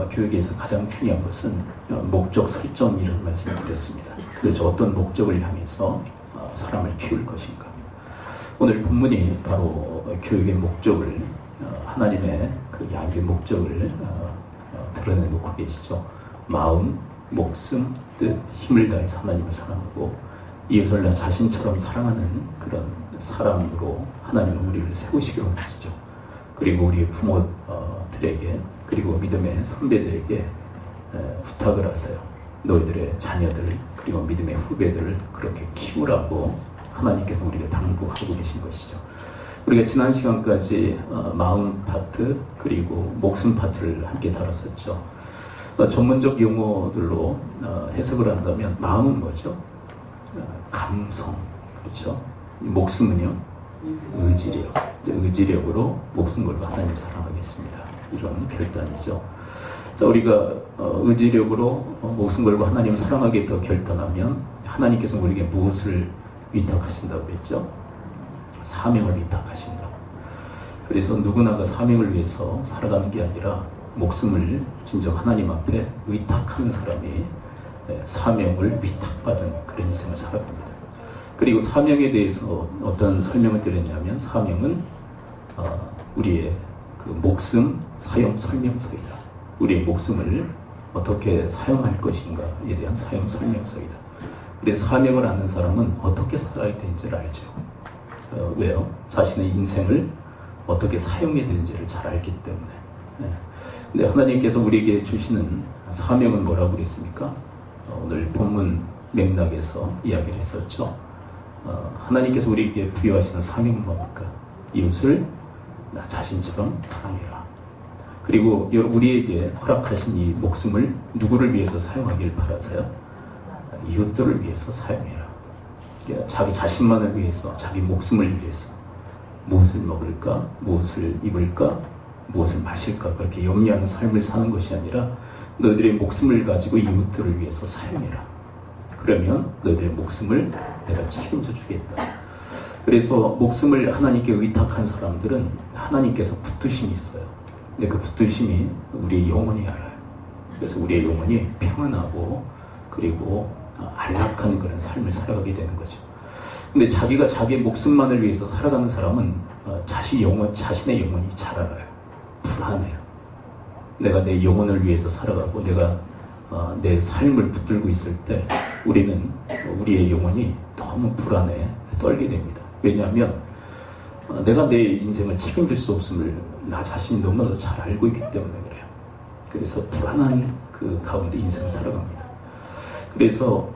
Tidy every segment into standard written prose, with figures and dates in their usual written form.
교육에서 가장 중요한 것은 목적 설정이라는 말씀을 드렸습니다. 그래서 어떤 목적을 향해서 사람을 키울 것인가. 오늘 본문이 바로 교육의 목적을 하나님의 그 양육의 목적을 드러내놓고 계시죠. 마음, 목숨, 뜻, 힘을 다해서 하나님을 사랑하고 이웃을 나 자신처럼 사랑하는 그런 사람으로 하나님은 우리를 세우시기로 하시죠. 그리고 우리 부모들에게 그리고 믿음의 선배들에게 부탁을 하세요. 너희들의 자녀들 그리고 믿음의 후배들을 그렇게 키우라고 하나님께서 우리가 당부하고 계신 것이죠. 우리가 지난 시간까지 마음 파트 그리고 목숨 파트를 함께 다뤘었죠. 전문적 용어들로 해석을 한다면 마음은 뭐죠? 감성, 그렇죠? 목숨은요? 의지력. 의지력으로 목숨 걸고 하나님을 사랑하겠습니다. 이런 결단이죠. 자, 우리가 의지력으로 목숨 걸고 하나님을 사랑하겠다고 결단하면 하나님께서 우리에게 무엇을 위탁하신다고 했죠? 사명을 위탁하신다. 그래서 누구나가 사명을 위해서 살아가는 게 아니라 목숨을 진정 하나님 앞에 위탁하는 사람이 사명을 위탁받은 그런 인생을 살아갑니다. 그리고 사명에 대해서 어떤 설명을 드렸냐면 사명은 우리의 그 목숨 사용 설명서이다. 우리의 목숨을 어떻게 사용할 것인가에 대한 사용 설명서이다. 그래서 사명을 아는 사람은 어떻게 살아야 되는지를 알죠. 왜요? 자신의 인생을 어떻게 사용해야 되는지를 잘 알기 때문에. 근데 하나님께서 우리에게 주시는 사명은 뭐라고 그랬습니까? 오늘 본문 맥락에서 이야기를 했었죠. 하나님께서 우리에게 부여하시는 사명은 뭡니까? 이웃을 나 자신처럼 사랑해라. 그리고 우리에게 허락하신 이 목숨을 누구를 위해서 사용하기를 바라세요? 이웃들을 위해서 사용해라. 자기 자신만을 위해서, 자기 목숨을 위해서 무엇을 먹을까, 무엇을 입을까, 무엇을 마실까 그렇게 염려하는 삶을 사는 것이 아니라 너희들의 목숨을 가지고 이웃들을 위해서 사용해라. 그러면 너희들의 목숨을 내가 책임져 주겠다. 그래서 목숨을 하나님께 의탁한 사람들은 하나님께서 붙드심이 있어요. 근데 그 붙드심이 우리의 영혼이 알아요. 그래서 우리의 영혼이 평안하고 그리고 안락한 그런 삶을 살아가게 되는 거죠. 근데 자기가 자기의 목숨만을 위해서 살아가는 사람은 자신의 영혼이 잘 알아요. 불안해요. 내가 내 영혼을 위해서 살아가고 내가 내 삶을 붙들고 있을 때 우리는 우리의 영혼이 너무 불안해 떨게 됩니다. 왜냐하면 내가 내 인생을 책임질 수 없음을 나 자신이 너무나도 잘 알고 있기 때문에 그래요. 그래서 불안한 그 가운데 인생을 살아갑니다. 그래서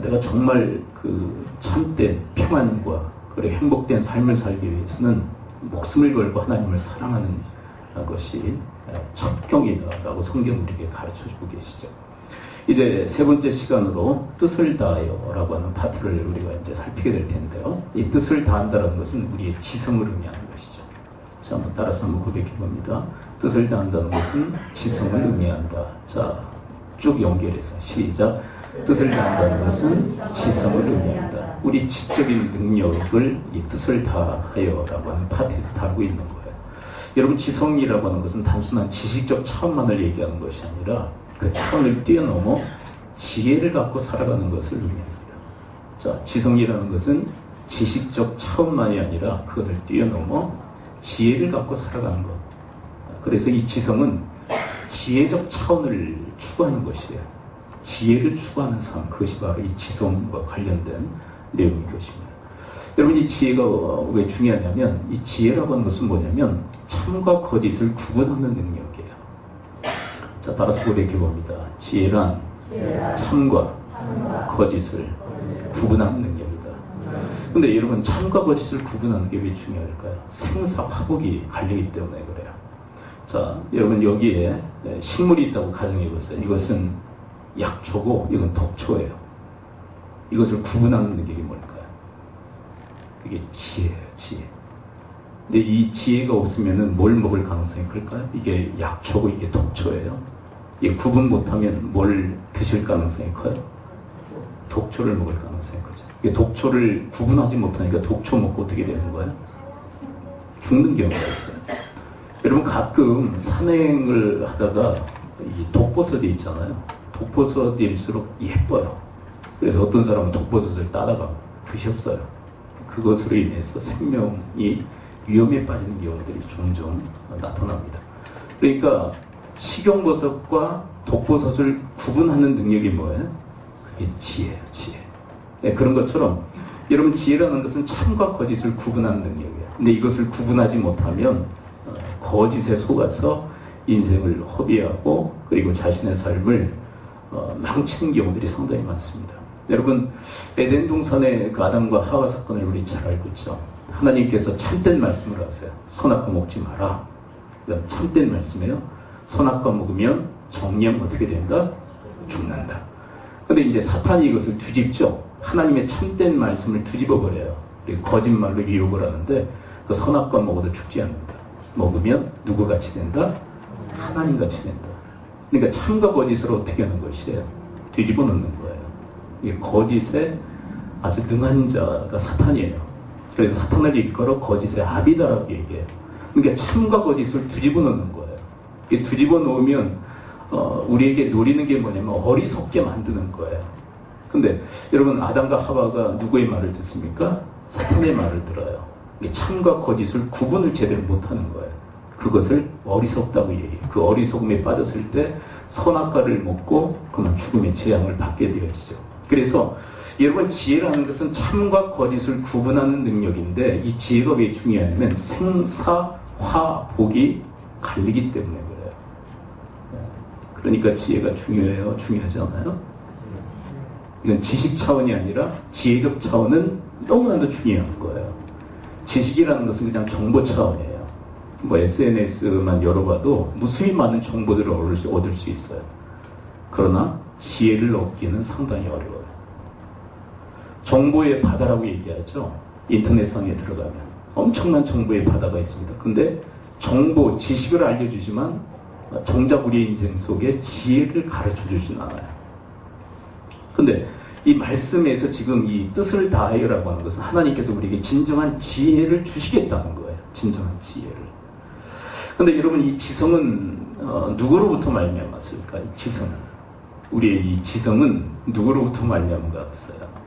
내가 정말 그 참된 평안과 그리고 행복된 삶을 살기 위해서는 목숨을 걸고 하나님을 사랑하는 것이 첫경이다라고 성경 우리에게 가르쳐주고 계시죠. 이제 세 번째 시간으로 뜻을 다하여라고 하는 파트를 우리가 이제 살피게 될 텐데요. 이 뜻을 다한다는 것은 우리의 지성을 의미하는 것이죠. 자, 한번 따라서 한번 고백해 봅니다. 뜻을 다한다는 것은 지성을 의미한다. 자, 쭉 연결해서 시작. 뜻을 다한다는 것은 지성을 의미한다. 우리 지적인 능력을 이 뜻을 다하여라고 하는 파트에서 다루고 있는 거예요. 여러분, 지성이라고 하는 것은 단순한 지식적 차원만을 얘기하는 것이 아니라 그 차원을 뛰어넘어 지혜를 갖고 살아가는 것을 의미합니다. 자, 지성이라는 것은 지식적 차원만이 아니라 그것을 뛰어넘어 지혜를 갖고 살아가는 것. 그래서 이 지성은 지혜적 차원을 추구하는 것이에요. 지혜를 추구하는 삶, 그것이 바로 이 지성과 관련된 내용인 것입니다. 여러분, 이 지혜가 왜 중요하냐면 이 지혜라고 하는 것은 뭐냐면 참과 거짓을 구분하는 능력이에요. 자, 따라서 고백해 봅니다. 지혜란 참과 거짓을 구분하는 능력이다. 근데 여러분, 참과 거짓을 구분하는 게 왜 중요할까요? 생사화복이 갈리기 때문에 그래요. 자, 여러분, 여기에 식물이 있다고 가정해 보세요. 이것은 약초고 이건 독초예요. 이것을 구분하는 능력이 뭘까요? 그게 지혜예요, 지혜. 근데 이 지혜가 없으면은 뭘 먹을 가능성이 클까요? 이게 약초고 이게 독초예요. 이게 구분 못하면 뭘 드실 가능성이 커요? 독초를 먹을 가능성이 크죠. 이게 독초를 구분하지 못하니까 독초 먹고 어떻게 되는 거예요? 죽는 경우가 있어요. 여러분, 가끔 산행을 하다가 이 독버섯이 있잖아요. 독버섯일수록 예뻐요. 그래서 어떤 사람은 독버섯을 따다가 드셨어요. 그것으로 인해서 생명이 위험에 빠지는 경우들이 종종 나타납니다. 그러니까 식용버섯과 독버섯을 구분하는 능력이 뭐예요? 그게 지혜예요, 지혜. 네, 그런 것처럼 여러분 지혜라는 것은 참과 거짓을 구분하는 능력이에요. 근데 이것을 구분하지 못하면 거짓에 속아서 인생을 허비하고 그리고 자신의 삶을 망치는 경우들이 상당히 많습니다. 여러분 에덴 동산의 그 아담과 하와 사건을 우리 잘 알고 있죠. 하나님께서 참된 말씀을 하세요. 선악과 먹지 마라. 참된 말씀이에요. 선악과 먹으면 정령 어떻게 된다? 죽는다. 근데 이제 사탄이 이것을 뒤집죠. 하나님의 참된 말씀을 뒤집어 버려요. 거짓말로 유혹을 하는데 그 선악과 먹어도 죽지 않는다. 먹으면 누구같이 된다? 하나님같이 된다. 그러니까 참과 거짓을 어떻게 하는 것이에요? 뒤집어 놓는 거예요. 이게 거짓에 아주 능한 자가 사탄이에요. 그래서 사탄을 일컬어 거짓의 아비다라고 얘기해요. 그러니까 참과 거짓을 뒤집어 놓는 거예요. 이게 뒤집어 놓으면 우리에게 노리는 게 뭐냐면 어리석게 만드는 거예요. 근데 여러분 아담과 하와가 누구의 말을 듣습니까? 사탄의 말을 들어요. 이게 참과 거짓을 구분을 제대로 못하는 거예요. 그것을 어리석다고 얘기해요. 그 어리석음에 빠졌을 때 선악과를 먹고 그만 죽음의 재앙을 받게 되어지죠. 그래서 여러분 지혜라는 것은 참과 거짓을 구분하는 능력인데 이 지혜가 왜 중요하냐면 생사, 화, 복이 갈리기 때문에 그래요. 그러니까 지혜가 중요해요? 중요하지 않아요? 이건 지식 차원이 아니라 지혜적 차원은 너무나도 중요한 거예요. 지식이라는 것은 그냥 정보 차원이에요. 뭐 SNS만 열어봐도 무수히 많은 정보들을 얻을 수 있어요. 그러나 지혜를 얻기는 상당히 어려워요. 정보의 바다라고 얘기하죠. 인터넷상에 들어가면 엄청난 정보의 바다가 있습니다. 근데 정보, 지식을 알려주지만 정작 우리 인생 속에 지혜를 가르쳐주진 않아요. 근데 이 말씀에서 지금 이 뜻을 다하여라고 하는 것은 하나님께서 우리에게 진정한 지혜를 주시겠다는 거예요. 진정한 지혜를. 근데 여러분 이 지성은 누구로부터 말미암았을까? 이 지성은 우리의 이 지성은 누구로부터 말미암았어요?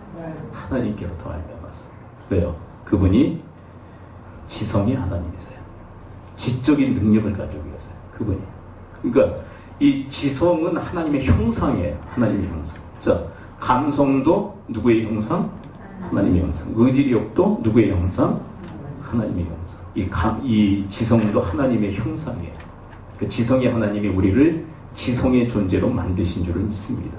하나님께로부터 말미암았어요. 왜요? 그분이 지성이 하나님이세요. 지적인 능력을 가지고 계세요. 그분이. 그러니까 이 지성은 하나님의 형상이에요. 하나님의 형상. 자, 감성도 누구의 형상? 하나님의 형상. 의지력도 누구의 형상? 하나님의 형상. 이 지성도 하나님의 형상이에요. 그 지성의 하나님이 우리를 지성의 존재로 만드신 줄을 믿습니다.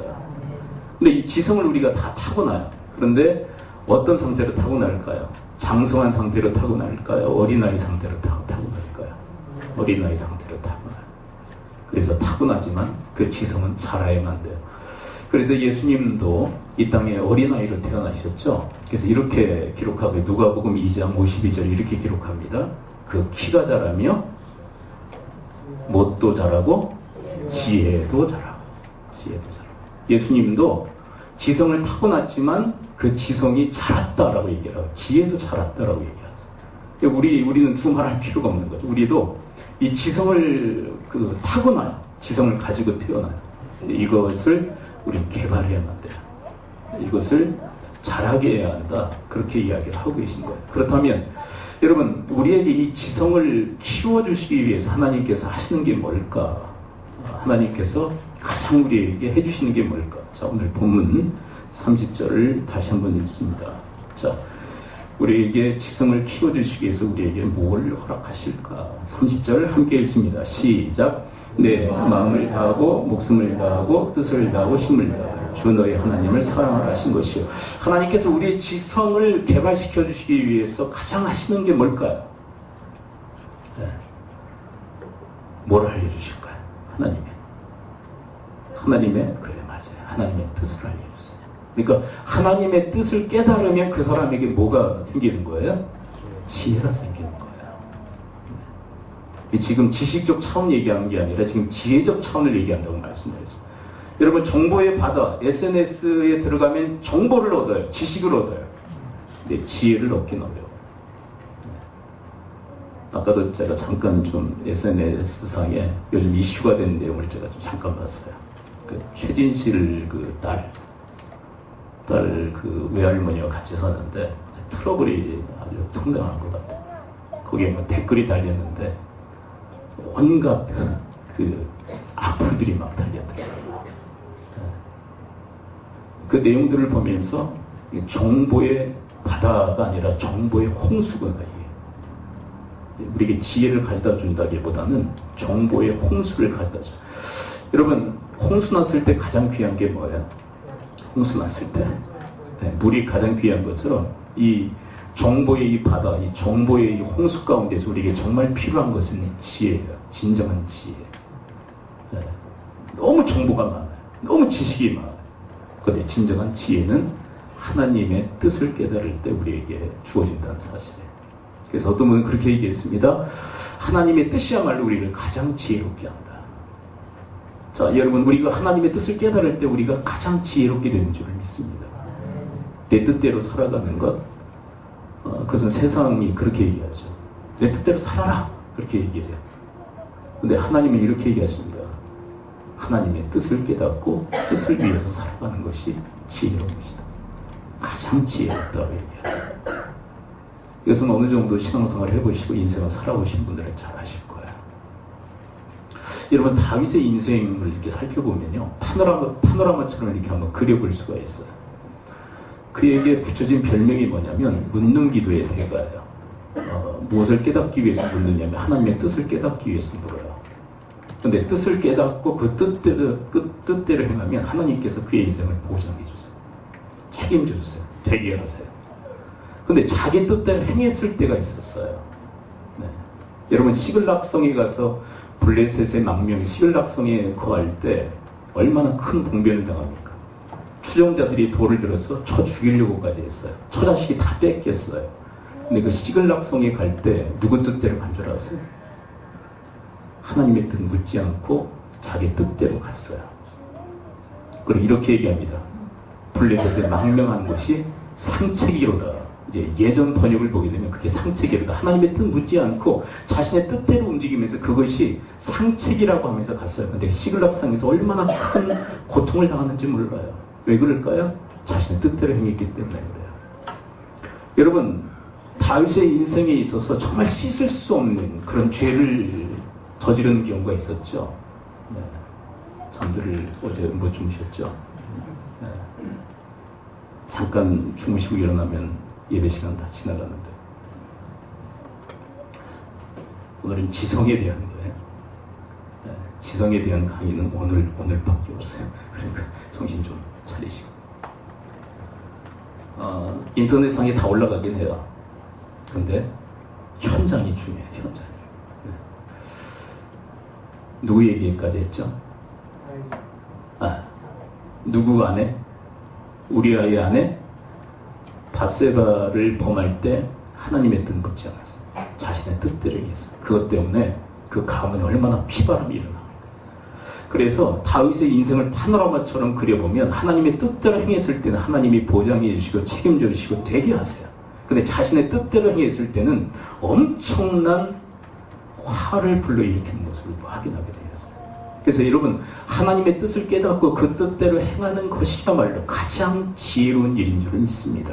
근데 이 지성을 우리가 다 타고나요. 그런데 어떤 상태로 타고날까요? 장성한 상태로 타고날까요? 어린아이 상태로 타고날까요? 어린아이 상태로 타고나요. 그래서 타고나지만 그 지성은 자라야만 돼요. 그래서 예수님도 이 땅에 어린아이로 태어나셨죠. 그래서 이렇게 기록하고 누가복음 2장 52절 이렇게 기록합니다. 그 키가 자라며 뭣도 자라고 지혜도 자라고. 지혜도 자라고. 예수님도 지성을 타고났지만 그 지성이 자랐다라고 얘기해요. 지혜도 자랐다라고 얘기하죠. 우리는 두말할 필요가 없는 거죠. 우리도 이 지성을 타고나요. 지성을 가지고 태어나요. 이것을 우리는 개발해야만 돼요. 이것을 잘하게 해야 한다. 그렇게 이야기를 하고 계신 거예요. 그렇다면 여러분 우리에게 이 지성을 키워주시기 위해서 하나님께서 하시는 게 뭘까? 하나님께서 가장 우리에게 해주시는 게 뭘까? 자, 오늘 본문 30절을 다시 한번 읽습니다. 자, 우리에게 지성을 키워주시기 위해서 우리에게 뭘 허락하실까? 30절 함께 읽습니다. 시작. 내 마음을 다하고 목숨을 다하고 뜻을 다하고 힘을 다하여 주 너의 하나님을 사랑하라 하신 것이요. 하나님께서 우리의 지성을 개발시켜 주시기 위해서 가장 하시는 게 뭘까요? 네. 뭘 알려주실까요? 하나님의 그래 맞아요. 하나님의 뜻을 알려주세요. 그러니까 하나님의 뜻을 깨달으면 그 사람에게 뭐가 생기는 거예요? 지혜가 생기는 거예요. 지금 지식적 차원 얘기하는 게 아니라 지금 지혜적 차원을 얘기한다고 말씀드렸어요. 여러분 정보의 바다, SNS에 들어가면 정보를 얻어요. 지식을 얻어요. 근데 지혜를 얻긴 어려워요. 아까도 제가 잠깐 좀 SNS상에 요즘 이슈가 된 내용을 제가 좀 잠깐 봤어요. 그 최진실 그 딸 그 외할머니와 같이 사는데 트러블이 아주 상당한 것 같아요. 거기에 뭐 댓글이 달렸는데 온갖 그 악플들이 막 달렸더라고요. 그 내용들을 보면서 정보의 바다가 아니라 정보의 홍수가 우리에게 지혜를 가져다 준다기보다는 정보의 홍수를 가져다 줘. 여러분, 홍수 났을 때 가장 귀한 게 뭐예요? 홍수 났을 때 물이 가장 귀한 것처럼 이 정보의 이 바다, 이 정보의 이 홍수 가운데서 우리에게 정말 필요한 것은 지혜예요. 진정한 지혜. 너무 정보가 많아요. 너무 지식이 많아요. 그런데 진정한 지혜는 하나님의 뜻을 깨달을 때 우리에게 주어진다는 사실이에요. 그래서 어떤 분은 그렇게 얘기했습니다. 하나님의 뜻이야말로 우리를 가장 지혜롭게 한다. 자, 여러분, 우리가 하나님의 뜻을 깨달을 때 우리가 가장 지혜롭게 되는 줄을 믿습니다. 내 뜻대로 살아가는 것, 그것은 세상이 그렇게 얘기하죠. 내 뜻대로 살아라, 그렇게 얘기를 해요. 근데 하나님은 이렇게 얘기하십니다. 하나님의 뜻을 깨닫고 뜻을 위해서 살아가는 것이 지혜로운 것이다. 가장 지혜롭다고 얘기하죠. 이것은 어느 정도 신앙생활을 해보시고 인생을 살아오신 분들은 잘 아실 거예요. 여러분, 다윗의 인생을 이렇게 살펴보면요, 파노라마처럼 이렇게 한번 그려볼 수가 있어요. 그에게 붙여진 별명이 뭐냐면 묻는 기도의 대가예요. 무엇을 깨닫기 위해서 묻느냐면 하나님의 뜻을 깨닫기 위해서 물어요. 그런데 뜻을 깨닫고 그 뜻대로 행하면 하나님께서 그의 인생을 보장해 주세요. 책임져 주세요. 되게 하세요. 근데 자기 뜻대로 행했을 때가 있었어요. 네. 여러분, 시글락성에 가서 블레셋의 망명이 시글락성에 거할 때 얼마나 큰 봉변을 당합니까? 추종자들이 돌을 들어서 쳐 죽이려고까지 했어요. 처자식이 다 뺏겼어요. 근데 그 시글락성에 갈 때 누구 뜻대로 간 줄 아세요? 하나님의 뜻 묻지 않고 자기 뜻대로 갔어요. 그리고 이렇게 얘기합니다. 블레셋에 망명한 것이 상책이로다. 이제 예전 번역을 보게 되면 그게 상책이로다. 하나님의 뜻 묻지 않고 자신의 뜻대로 움직이면서 그것이 상책이라고 하면서 갔어요. 근데 시글락상에서 얼마나 큰 고통을 당하는지 몰라요. 왜 그럴까요? 자신의 뜻대로 행했기 때문에 그래요. 여러분, 다윗의 인생에 있어서 정말 씻을 수 없는 그런 죄를 저지르는 경우가 있었죠. 네. 잠들을 어제 못 주무셨죠. 네. 잠깐 주무시고 일어나면 예배 시간 다 지나갔는데, 오늘은 지성에 대한 거예요. 네. 지성에 대한 강의는 오늘밖에 없어요. 그러니까 정신 좀 차리시고. 인터넷상에 다 올라가긴 해요. 근데 현장이 중요해요. 현장. 네. 누구 얘기까지 했죠? 누구 아내? 우리아의 아내 밧세바를 범할 때 하나님의 뜻 묻지 않았어요. 자신의 뜻대로 했어요. 그것 때문에 그 가문에 얼마나 피바람이 일어납니까? 그래서 다윗의 인생을 파노라마처럼 그려보면 하나님의 뜻대로 행했을 때는 하나님이 보장해 주시고 책임져 주시고 되게 하세요. 근데 자신의 뜻대로 행했을 때는 엄청난 화를 불러일으키는 모습을 확인하게 되었어요. 그래서 여러분, 하나님의 뜻을 깨닫고 그 뜻대로 행하는 것이야말로 가장 지혜로운 일인 줄 믿습니다.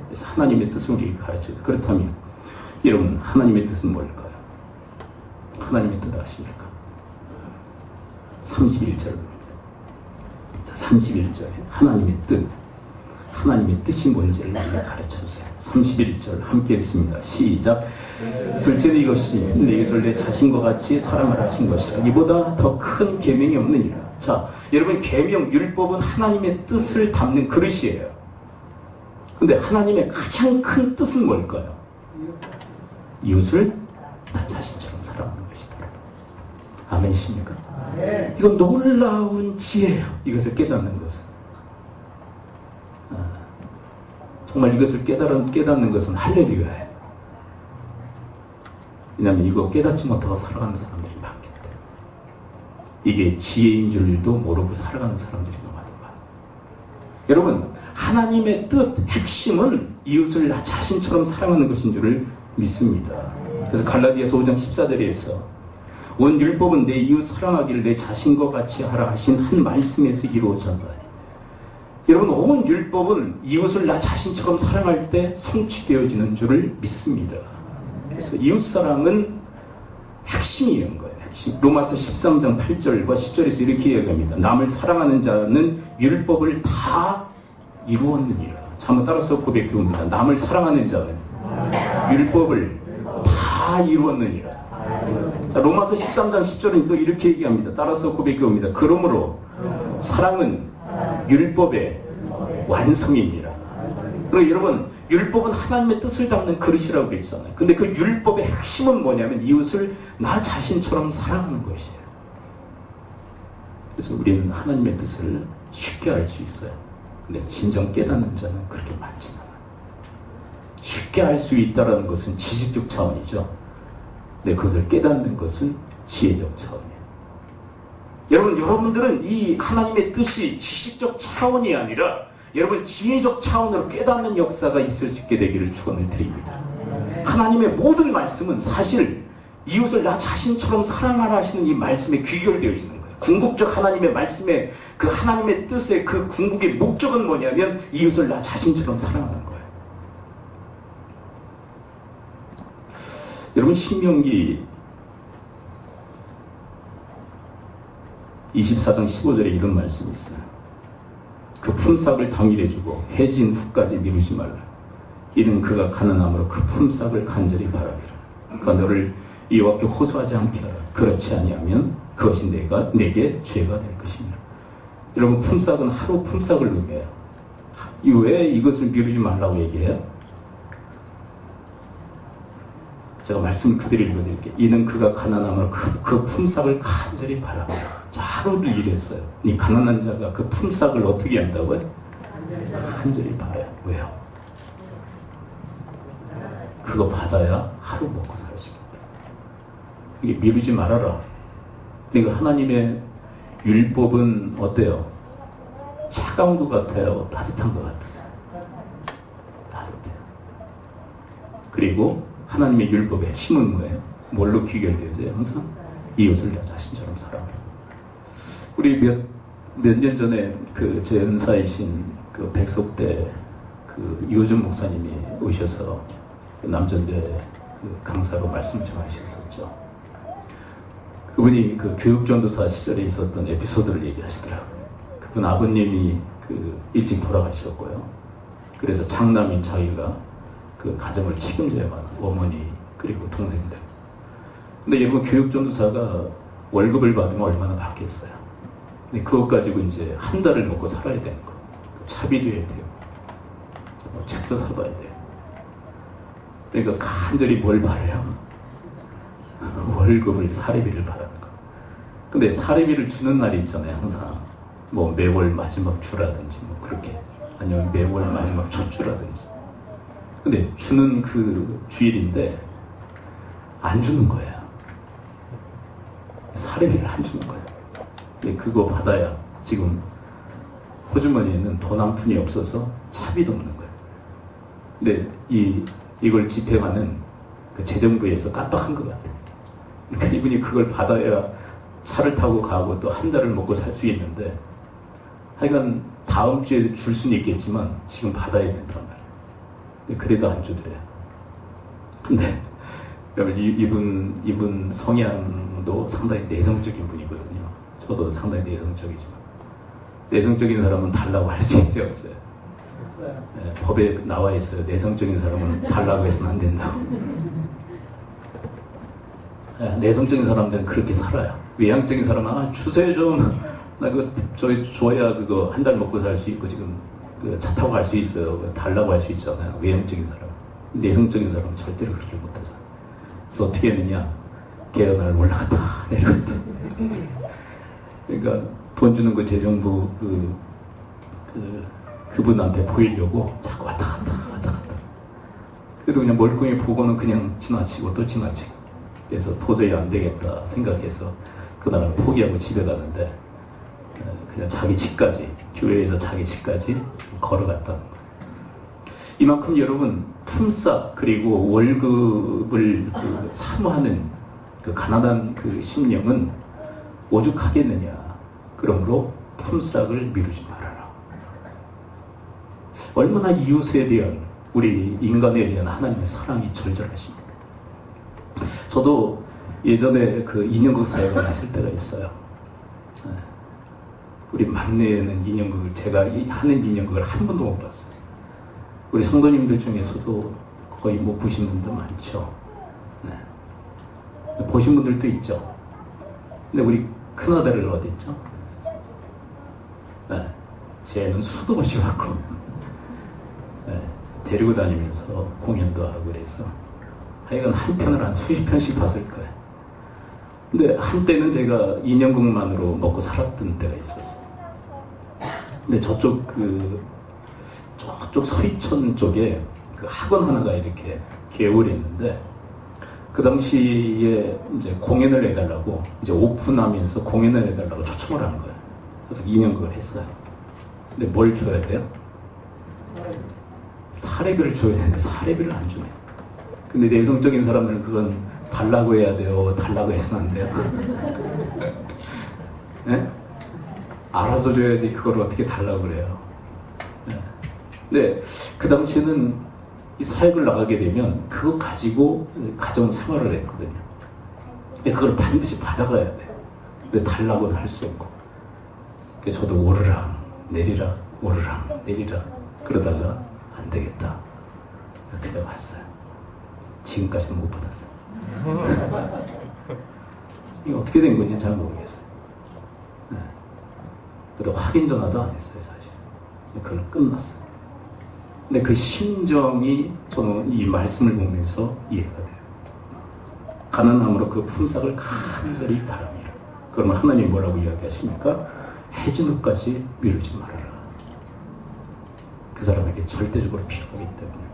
그래서 하나님의 뜻을 우리에게 가르쳐요. 그렇다면 여러분, 하나님의 뜻은 뭘까요? 하나님의 뜻 아십니까? 31절. 자, 31절에 하나님의 뜻. 하나님의 뜻이 뭔지를 우리에게 가르쳐주세요. 31절 함께 읽습니다. 시작. 둘째는 이것이 내게서 내 자신과 같이 사랑을 하신 것이라. 이보다 더 큰 계명이 없느니라. 자, 여러분, 계명, 율법은 하나님의 뜻을 담는 그릇이에요. 근데 하나님의 가장 큰 뜻은 뭘까요? 이웃을 나 자신처럼 사랑하는 것이다. 아멘이십니까? 이건 놀라운 지혜예요. 이것을 깨닫는 것은. 정말 이것을 깨닫는 것은 할렐루야예요. 왜냐하면 이거 깨닫지 못하고 살아가는 사람들이 많기 때문에. 이게 지혜인 줄도 모르고 살아가는 사람들이 너무 많아요. 여러분, 하나님의 뜻, 핵심은 이웃을 나 자신처럼 사랑하는 것인 줄을 믿습니다. 그래서 갈라디아서 5장 14절에서 온 율법은 내 이웃 사랑하기를 내 자신과 같이 하라 하신 한 말씀에서 이루어졌다. 여러분, 온 율법은 이웃을 나 자신처럼 사랑할 때 성취되어지는 줄을 믿습니다. 그래서 이웃사랑은 핵심이 이런 거예요. 핵심. 로마서 13장 8절과 10절에서 이렇게 이야기합니다. 남을 사랑하는 자는 율법을 다 이루었느니라. 자, 한번 따라서 고백해 봅니다. 남을 사랑하는 자는 율법을 다 이루었느니라. 자, 로마서 13장 10절은 또 이렇게 얘기합니다. 따라서 고백해 봅니다. 그러므로 사랑은 율법의 완성입니다. 그리고 여러분, 율법은 하나님의 뜻을 담는 그릇이라고 그랬잖아요. 근데 그 율법의 핵심은 뭐냐면 이웃을 나 자신처럼 사랑하는 것이에요. 그래서 우리는 하나님의 뜻을 쉽게 알 수 있어요. 근데 진정 깨닫는 자는 그렇게 많지는 않아요. 쉽게 알 수 있다는 것은 지식적 차원이죠. 근데 그것을 깨닫는 것은 지혜적 차원이에요. 여러분들은 이 하나님의 뜻이 지식적 차원이 아니라 여러분 지혜적 차원으로 깨닫는 역사가 있을 수 있게 되기를 축원을 드립니다. 하나님의 모든 말씀은 사실 이웃을 나 자신처럼 사랑하라 하시는 이 말씀에 귀결되어지는 거예요. 궁극적 하나님의 말씀에 그 하나님의 뜻의 그 궁극의 목적은 뭐냐면 이웃을 나 자신처럼 사랑하는 거예요. 여러분, 신명기 24장 15절에 이런 말씀이 있어요. 그 품삯을 당일에 주고 해진 후까지 미루지 말라. 이는 그가 가난함으로 그 품삯을 간절히 바라리라. 그가 너를 이와 같게 호소하지 않게 하라. 그렇지 아니하면 그것이 내게 죄가 될 것입니다. 여러분, 품삯은 하루 품삯을 의미해요. 왜 이것을 미루지 말라고 얘기해요? 제가 말씀을 그대로 읽어드릴게요. 이는 그가 가난함으로 그 품삯을 간절히 바랍니다. 자, 하루를 일했어요. 이 가난한 자가 그 품삯을 어떻게 한다고요? 간절히 바라요. 왜요? 그거 받아야 하루 먹고 살 수 있다. 이게 미루지 말아라. 그러니까 하나님의 율법은 어때요? 차가운 것 같아요? 따뜻한 것 같으세요? 따뜻해요. 그리고 하나님의 율법의 핵심은 뭐예요? 뭘로 귀결되어져요? 항상 이웃을 나 자신처럼 사랑해요. 우리 몇 년 전에 제 은사이신 그 백석대 그 이호준 목사님이 오셔서 그 남전대 그 강사로 말씀 좀 하셨었죠. 그분이 그 교육전도사 시절에 있었던 에피소드를 얘기하시더라고요. 그분 아버님이 그 일찍 돌아가셨고요. 그래서 장남인 자기가 그 가정을 책임져야만 어머니 그리고 동생들. 근데 여러분, 교육전도사가 월급을 받으면 얼마나 받겠어요? 근데 그것 가지고 이제 한 달을 먹고 살아야 되는 거. 차비도 해야 돼요. 책도 사봐야 돼요. 그러니까 간절히 뭘 바래요? 월급을, 사례비를 바라는 거. 근데 사례비를 주는 날이 있잖아요, 항상. 뭐 매월 마지막 주라든지 뭐 그렇게. 아니면 매월 마지막 첫 주라든지. 근데 주는 그 주일인데 안 주는 거예요. 사례비를 안 주는 거예요. 근데 그거 받아야 지금 호주머니에는 돈 한 푼이 없어서 차비도 없는 거예요. 근데 이걸 집행하는 그 재정부에서 깜빡한 것 같아요. 그러니까 이분이 그걸 받아야 차를 타고 가고 또 한 달을 먹고 살 수 있는데 하여간 다음 주에 줄 수는 있겠지만 지금 받아야 된단 말이에요. 그래도 안 주더래요. 근데 이분 성향도 상당히 내성적인 분이거든요. 저도 상당히 내성적이지만 내성적인 사람은 달라고 할 수 있어요, 없어요? 네, 법에 나와 있어요. 내성적인 사람은 달라고 해서는 안 된다고. 네, 내성적인 사람들은 그렇게 살아요. 외향적인 사람은 주세요 좀. 나 저희 줘야 그거 한 달 먹고 살 수 있고 지금 차 타고 갈 수 있어요. 달라고 할 수 있잖아요. 외향적인 사람. 내성적인 사람은 절대로 그렇게 못하잖아요. 그래서 어떻게 했느냐? 걔가 날 올라갔다 내려갔다. 그러니까 돈 주는 그 재정부 그분한테 보이려고 자꾸 왔다 갔다. 그래도 그냥 멀쩡히 보고는 그냥 지나치고 또 지나치고. 그래서 도저히 안 되겠다 생각해서 그날은 포기하고 집에 가는데 그냥 자기 집까지, 교회에서 자기 집까지 걸어갔다는 거예요. 이만큼 여러분 품삯 그리고 월급을 사모하는 그 가난한 그 심령은 오죽하겠느냐. 그러므로 품삯을 미루지 말아라. 얼마나 이웃에 대한 우리 인간에 대한 하나님의 사랑이 절절하십니까? 저도 예전에 그 인형극 사역을 했을 때가 있어요. 우리 막내는 인형극을 제가 하는 인형극을 한 번도 못 봤어요. 우리 성도님들 중에서도 거의 못 보신 분들 많죠. 네. 보신 분들도 있죠. 근데 우리 큰아들은 어디 있죠? 네. 쟤는 수도 없이 왔고 네. 데리고 다니면서 공연도 하고 그래서 하여간 한 편을 한 수십 편씩 봤을 거예요. 근데 한때는 제가 인형극만으로 먹고 살았던 때가 있었어요. 근데 저쪽 서리천 쪽에 그 학원 하나가 이렇게 개업을 했는데 그 당시에 이제 공연을 해달라고 이제 오픈하면서 공연을 해달라고 초청을 한 거예요. 그래서 인형극을 했어요. 근데 뭘 줘야 돼요? 사례비를 줘야 되는데 사례비를 안 주네. 근데 내성적인 사람들은 그건 달라고 해야 돼요. 달라고 해서는 안 돼요. 네? 알아서 줘야지 그걸 어떻게 달라고 그래요. 네. 근데 그 당시에는 이 사역을 나가게 되면 그거 가지고 가정 생활을 했거든요. 근데 그걸 반드시 받아가야 돼요. 근데 달라고는 할 수 없고. 그래서 저도 오르락 내리락 오르락 내리락 그러다가 안 되겠다. 그때 왔어요. 지금까지는 못 받았어요. 이게 어떻게 된 건지 잘 모르겠어요. 네. 그래도 확인 전화도 안 했어요, 사실. 그건 끝났어요. 근데 그 심정이 저는 이 말씀을 보면서 이해가 돼요. 가난함으로 그 품삯을 간절히 바랍니다. 그러면 하나님 뭐라고 이야기하십니까? 해주는까지 미루지 말아라. 그 사람에게 절대적으로 필요하기 때문에.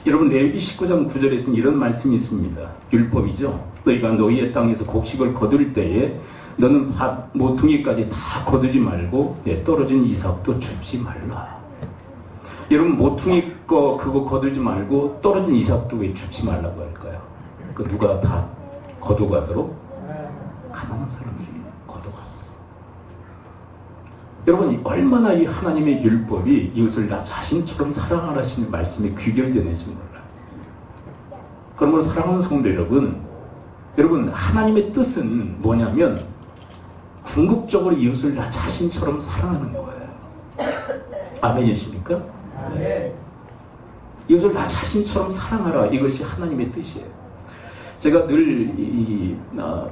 여러분 레위기 19장 9절에서는 이런 말씀이 있습니다. 율법이죠. 너희가 너희의 땅에서 곡식을 거둘 때에 너는 밭 모퉁이까지 다 거두지 말고 떨어진 이삭도 줍지 말라. 여러분 모퉁이 그거 거두지 말고 떨어진 이삭도 왜 줍지 말라고 할까요? 그 누가 다 거둬가도록? 가난한 사람들이 거둬가. 여러분 얼마나 이 하나님의 율법이 이웃을 나 자신처럼 사랑하라시는 말씀에 귀결되는지 몰라요. 그러므로 사랑하는 성도 여러분 하나님의 뜻은 뭐냐면 궁극적으로 이웃을 나 자신처럼 사랑하는 거예요. 아멘이십니까? 네. 이것을 나 자신처럼 사랑하라. 이것이 하나님의 뜻이에요. 제가 늘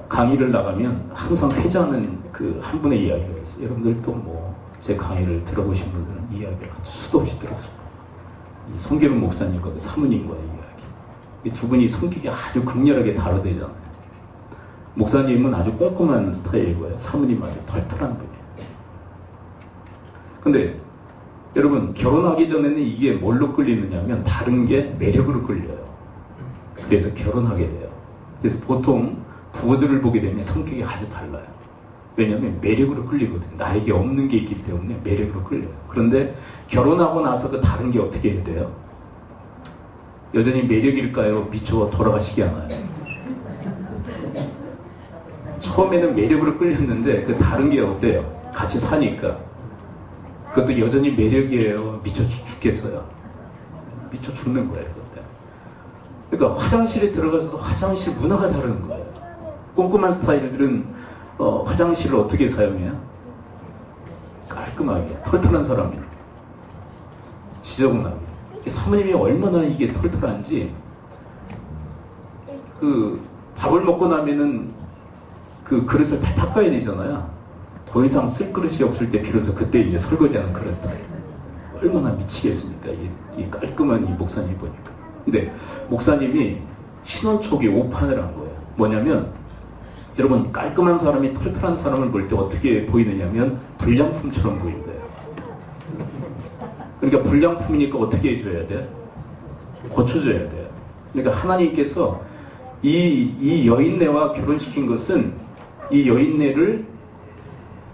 강의를 나가면 항상 회자하는 그 한 분의 이야기가 있어요. 여러분들도 뭐 제 강의를 들어보신 분들은 이야기를 아주 수도 없이 들었어요. 이 송계문 목사님과 그 사모님과의 이야기. 이 두 분이 성격이 아주 극렬하게 다르대잖아요. 목사님은 아주 꼼꼼한 스타일이고요. 사모님은 아주 털털한 분이에요. 근데 여러분 결혼하기 전에는 이게 뭘로 끌리느냐면 다른 게 매력으로 끌려요. 그래서 결혼하게 돼요. 그래서 보통 부부들을 보게 되면 성격이 아주 달라요. 왜냐하면 매력으로 끌리거든요. 나에게 없는 게 있기 때문에 매력으로 끌려요. 그런데 결혼하고 나서 그 다른 게 어떻게 해야 돼요? 여전히 매력일까요? 미쳐 돌아가시게 하나요? 처음에는 매력으로 끌렸는데 그 다른 게 어때요? 같이 사니까 그것도 여전히 매력이에요. 미쳐 죽겠어요. 미쳐 죽는 거예요. 그러니까 화장실에 들어가서도 화장실 문화가 다른 거예요. 꼼꼼한 스타일들은 화장실을 어떻게 사용해요? 깔끔하게 털털한 사람이 지저분하게. 사모님이 얼마나 이게 털털한지 그 밥을 먹고 나면은 그 그릇을 다 닦아야 되잖아요. 더 이상 쓸 그릇이 없을 때 비로소 그때 이제 설거지하는 그런 스타일. 얼마나 미치겠습니까? 이 깔끔한 이 목사님 보니까. 근데 목사님이 신혼 초기 오판을 한 거예요. 뭐냐면 여러분 깔끔한 사람이 털털한 사람을 볼 때 어떻게 보이느냐면 불량품처럼 보인대요. 그러니까 불량품이니까 어떻게 해줘야 돼? 고쳐줘야 돼요. 그러니까 하나님께서 이 여인네와 결혼시킨 것은 이 여인네를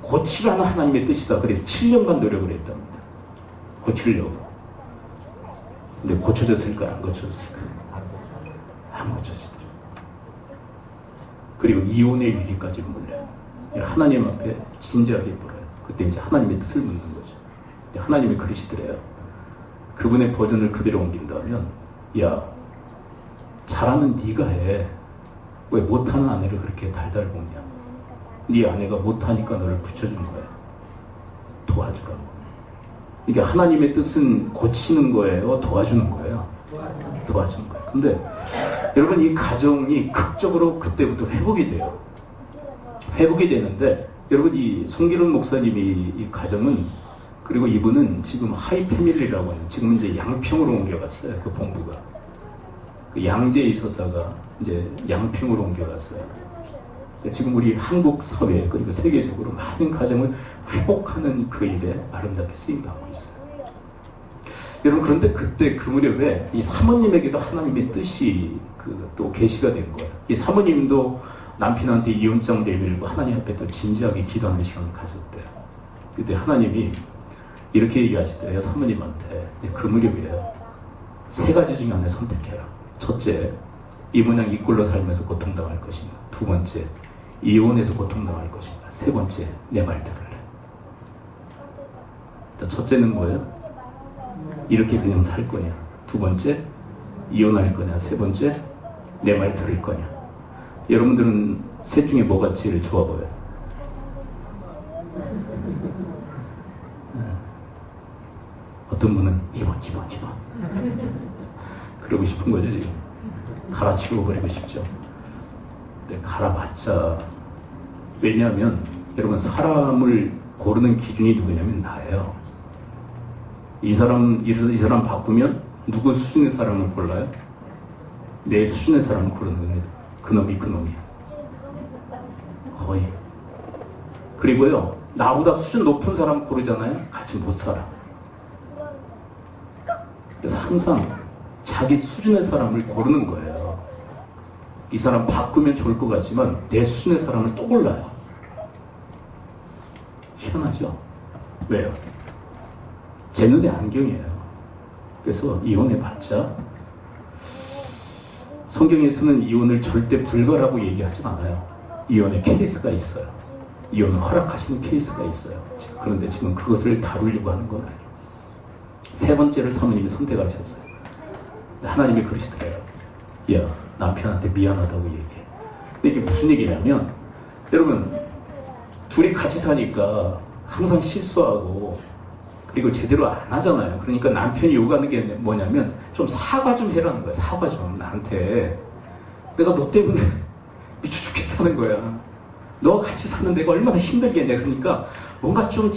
고치라는 하나님의 뜻이다. 그래서 7년간 노력을 했답니다. 고치려고. 근데 고쳐졌을까요? 안 고쳐졌을까요? 안 고쳐지더라고요. 그리고 이혼의 위기까지 물려요. 하나님 앞에 진지하게 물어요. 그때 이제 하나님의 뜻을 묻는 거죠. 하나님이 그러시더래요. 그분의 버전을 그대로 옮긴다면, 야, 잘하는 네가 해. 왜 못하는 아내를 그렇게 달달 볶냐? 네 아내가 못하니까 너를 붙여준 거야. 도와주라고. 이게 하나님의 뜻은 고치는 거예요? 도와주는 거예요? 도와주는 거예요. 근데 여러분, 이 가정이 극적으로 그때부터 회복이 돼요. 회복이 되는데, 여러분, 이 송기론 목사님이 이 가정은, 그리고 이분은 지금 하이 패밀리라고 해요. 지금 이제 양평으로 옮겨갔어요. 그 본부가. 그 양재에 있었다가 이제 양평으로 옮겨갔어요. 지금 우리 한국 사회 그리고 세계적으로 많은 가정을 회복하는 그 일에 아름답게 쓰임받고 있어요. 여러분, 그런데 그때 그 무렵에 이 사모님에게도 하나님의 뜻이 또 계시가 된 거예요. 이 사모님도 남편한테 이혼장 내밀고 하나님 앞에 또 진지하게 기도하는 시간을 가졌대요. 그때 하나님이 이렇게 얘기하시대요. 사모님한테. 그 무렵이에요. 3가지 중에 하나 선택해라. 첫째, 이 모양 이 꼴로 살면서 고통당할 것인가. 2번째, 이혼해서 고통당할 것인가. 3번째, 내 말 들을래. 첫째는 뭐예요? 이렇게 그냥 살 거냐. 2번째, 이혼할 거냐. 3번째, 내 말 들을 거냐. 여러분들은 셋 중에 뭐가 제일 좋아 보여요? 어떤 분은 이번. 그러고 싶은 거죠, 지금. 갈아치워 버리고 싶죠. 근데 갈아봤자, 왜냐하면 여러분, 사람을 고르는 기준이 누구냐면 나예요. 이 사람 바꾸면 누구 수준의 사람을 골라요? 내 수준의 사람을 고르는 겁니다. 그놈이야. 거의. 그리고요, 나보다 수준 높은 사람 고르잖아요? 같이 못 살아. 그래서 항상 자기 수준의 사람을 고르는 거예요. 이 사람 바꾸면 좋을 것 같지만 내 수준의 사람을 또 골라요. 희한하죠? 왜요? 제 눈에 안경이에요. 그래서 이혼해봤자, 성경에서는 이혼을 절대 불가라고 얘기하지 않아요. 이혼의 케이스가 있어요. 이혼을 허락하시는 케이스가 있어요. 그런데 지금 그것을 다루려고 하는 건 아니에요. 3번째를 사모님이 선택하셨어요. 하나님이 그러시더래요. 야, 남편한테 미안하다고 얘기해. 근데 이게 무슨 얘기냐면, 여러분, 둘이 같이 사니까 항상 실수하고, 그리고 제대로 안 하잖아요. 그러니까 남편이 요구하는 게 뭐냐면, 좀 사과 좀 해라는 거야. 사과 좀, 나한테. 내가 너 때문에 미쳐 죽겠다는 거야. 너가 같이 사는 데가 얼마나 힘들겠냐. 그러니까 뭔가 좀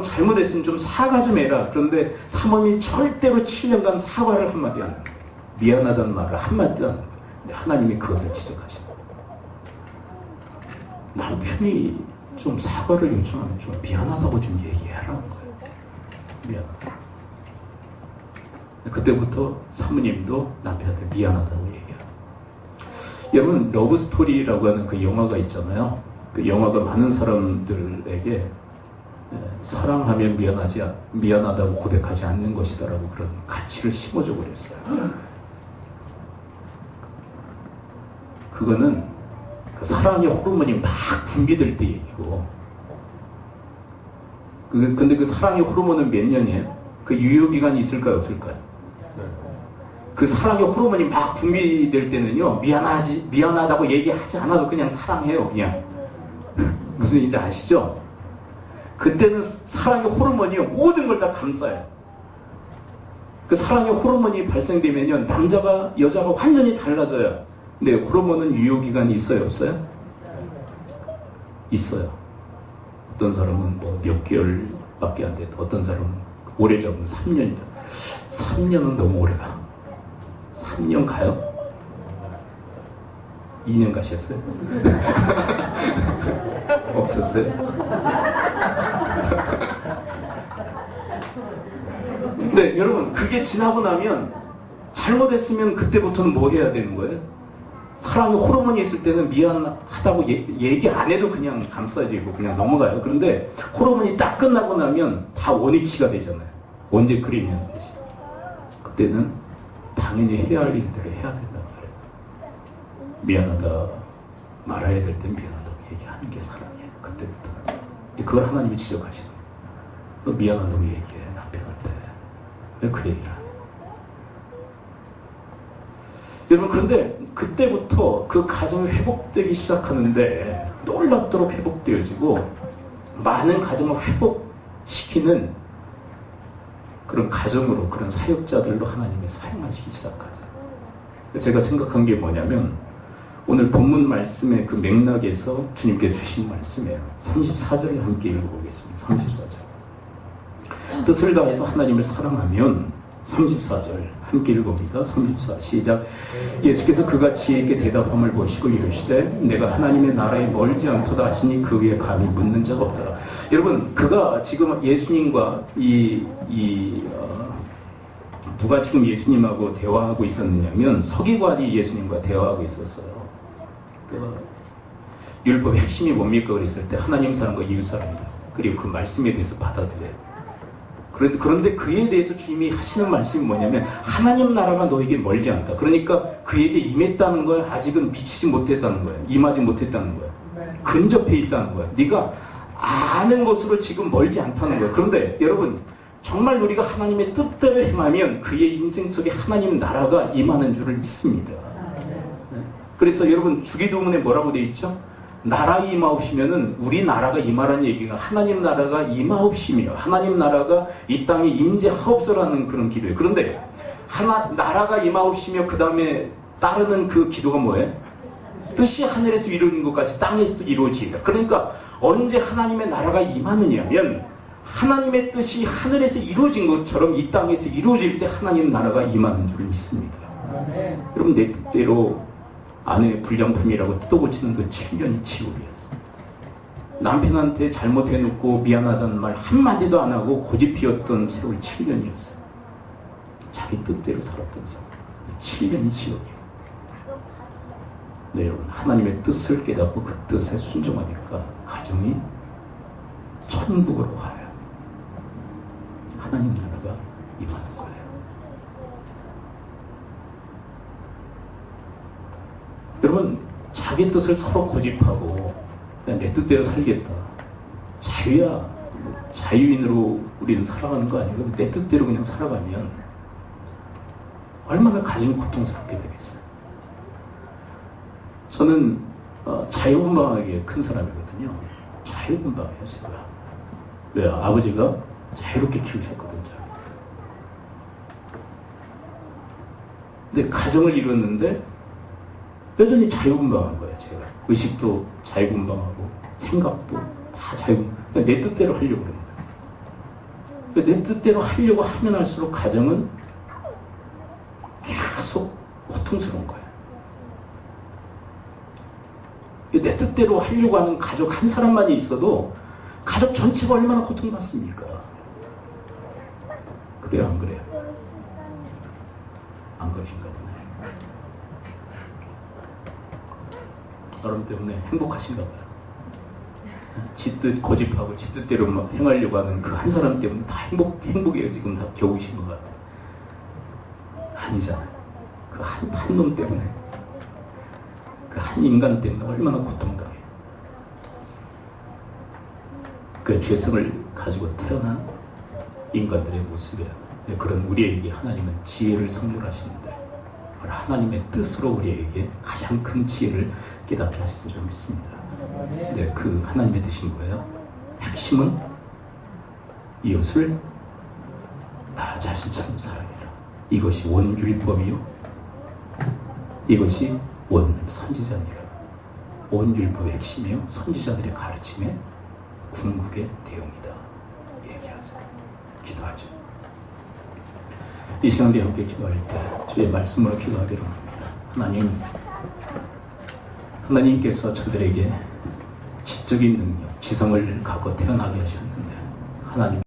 잘못했으면 좀 사과 좀 해라. 그런데 사모님이 절대로 7년간 사과를 한마디 안 해요. 미안하다는 말을 한마디도 안 해요. 근데 하나님이 그것을 지적하시다. 남편이 좀 사과를 요청하면 좀 미안하다고 좀 얘기하라는 거예요. 미안하다. 그때부터 사모님도 남편한테 미안하다고 얘기해요. 여러분, 러브스토리라고 하는 그 영화가 있잖아요. 그 영화가 많은 사람들에게 사랑하면 미안하다고 고백하지 않는 것이다라고 그런 가치를 심어줘 버렸어요. 그거는 그 사랑의 호르몬이 막 분비될 때 얘기고, 근데 그 사랑의 호르몬은 몇 년이에요? 그 유효기간이 있을까요, 없을까요? 그 사랑의 호르몬이 막 분비될 때는요, 미안하다고 얘기하지 않아도 그냥 사랑해요, 그냥. 무슨 얘기인지 아시죠? 그때는 사랑의 호르몬이요, 모든 걸 다 감싸요. 그 사랑의 호르몬이 발생되면요, 남자가, 여자가 완전히 달라져요. 근데 호르몬은 유효기간이 있어요, 없어요? 있어요. 어떤 사람은 뭐 몇 개월밖에 안 돼. 어떤 사람은 오래 잡으면 3년이다. 3년은 너무 오래 가. 3년 가요? 2년 가셨어요? 없었어요? 근데 여러분, 그게 지나고 나면 잘못했으면 그때부터는 뭐 해야 되는 거예요? 사랑의 호르몬이 있을 때는 미안하다고 얘기 안 해도 그냥 감싸지고 그냥 넘어가요. 그런데 호르몬이 딱 끝나고 나면 다 원위치가 되잖아요. 언제 그리면 되지. 그때는 당연히 해야 할 일들을 해야 된단 말이에요. 미안하다 말아야 될 땐 미안하다고 얘기하는 게 사랑이에요. 그때부터. 그걸 하나님이 지적하시는 거예요. 너 미안하다고 얘기해 남편한테. 왜 그 얘기를 하냐. 여러분 그런데 그때부터 그 가정이 회복되기 시작하는데 놀랍도록 회복되어지고 많은 가정을 회복시키는 그런 가정으로 그런 사역자들로 하나님이 사용하시기 시작하세요. 제가 생각한 게 뭐냐면 오늘 본문 말씀의 그 맥락에서 주님께 주신 말씀이에요. 34절을 함께 읽어보겠습니다. 34절. 뜻을 다해서 하나님을 사랑하면 34절 함께 읽어봅니다. 34 시작. 예수께서 그같이 이렇게 대답함을 보시고 이르시되 내가 하나님의 나라에 멀지 않도다 하시니 그 위에 감히 묻는 자가 없더라. 여러분 그가 지금 예수님과 누가 지금 예수님하고 대화하고 있었느냐면 서기관이 예수님과 대화하고 있었어요. 율법의 핵심이 뭡니까 그랬을 때 하나님 사람과 이웃 사람이다. 그리고 그 말씀에 대해서 받아들여요. 그런데 그에 대해서 주님이 하시는 말씀이 뭐냐면 하나님 나라가 너에게 멀지 않다. 그러니까 그에게 임했다는 거야. 아직은 미치지 못했다는 거야. 임하지 못했다는 거야. 근접해 있다는 거야. 네가 아는 것으로 지금 멀지 않다는 거야. 그런데 여러분 정말 우리가 하나님의 뜻대로 행하면 그의 인생 속에 하나님 나라가 임하는 줄을 믿습니다. 그래서 여러분 주기도문에 뭐라고 되어 있죠? 나라 임하옵시면은 우리 나라가 임하라는 얘기가 하나님 나라가 임하옵시며 하나님 나라가 이 땅에 임재하옵소라는 그런 기도예요. 그런데 나라가 임하옵시며 그 다음에 따르는 그 기도가 뭐예요? 뜻이 하늘에서 이루어진 것까지 땅에서도 이루어지다. 그러니까 언제 하나님의 나라가 임하느냐면 하나님의 뜻이 하늘에서 이루어진 것처럼 이 땅에서 이루어질 때 하나님 나라가 임하는 줄 믿습니다. 여러분 내 뜻대로 아내 불량품이라고 뜯어고치는 그 7년이 지옥이었어. 남편한테 잘못해놓고 미안하다는 말 한마디도 안 하고 고집 피웠던 세월 7년이었어요. 자기 뜻대로 살았던 사람. 7년이 지옥이에요. 네, 여러분 하나님의 뜻을 깨닫고 그 뜻에 순종하니까 가정이 천국으로 가요. 하나님 나라가 임하는 거예요. 여러분 자기 뜻을 서로 고집하고 그냥 내 뜻대로 살겠다. 자유야. 자유인으로 우리는 살아가는 거 아니고 내 뜻대로 그냥 살아가면 얼마나 가정이 고통스럽게 되겠어요. 저는 자유분방하게 큰 사람이거든요. 자유분방해요 제가. 왜요? 아버지가 자유롭게 키우셨거든요. 근데 가정을 이뤘는데 여전히 자유분방한 거예요. 제가 의식도 자유분방하고 생각도 다 자유분방. 내 뜻대로 하려고 그러는 거예요. 내 뜻대로 하려고 하면 할수록 가정은 계속 고통스러운 거예요. 내 뜻대로 하려고 하는 가족 한 사람만이 있어도 가족 전체가 얼마나 고통받습니까? 그래요, 안 그래요? 안 그러신가 보네. 그 사람 때문에 행복하신가 봐요. 지 뜻 고집하고 지 뜻대로 막 행하려고 하는 그 한 사람 때문에 다 행복해요. 지금 다 겨우신 것 같아요. 아니잖아요. 그 한 놈 때문에, 그 한 인간 때문에 얼마나 고통당해요. 그 죄성을 가지고 태어난 인간들의 모습이에요. 그런 우리에게 하나님은 지혜를 선물하시는데 하나님의 뜻으로 우리에게 가장 큰 지혜를 깨닫게 하시는 줄 믿습니다. 네, 그 하나님의 뜻이 뭐예요? 핵심은 이웃을 나 자신처럼 사랑해라. 이것이 원율법이요. 이것이 원선지자니라. 원율법의 핵심이요. 선지자들의 가르침의 궁극의 내용이다. 얘기하세요. 기도하죠. 이 시간 우리 함께 기도할 때 주의 말씀으로 기도하기로 합니다. 하나님께서 저들에게 지적인 능력, 지성을 갖고 태어나게 하셨는데 하나님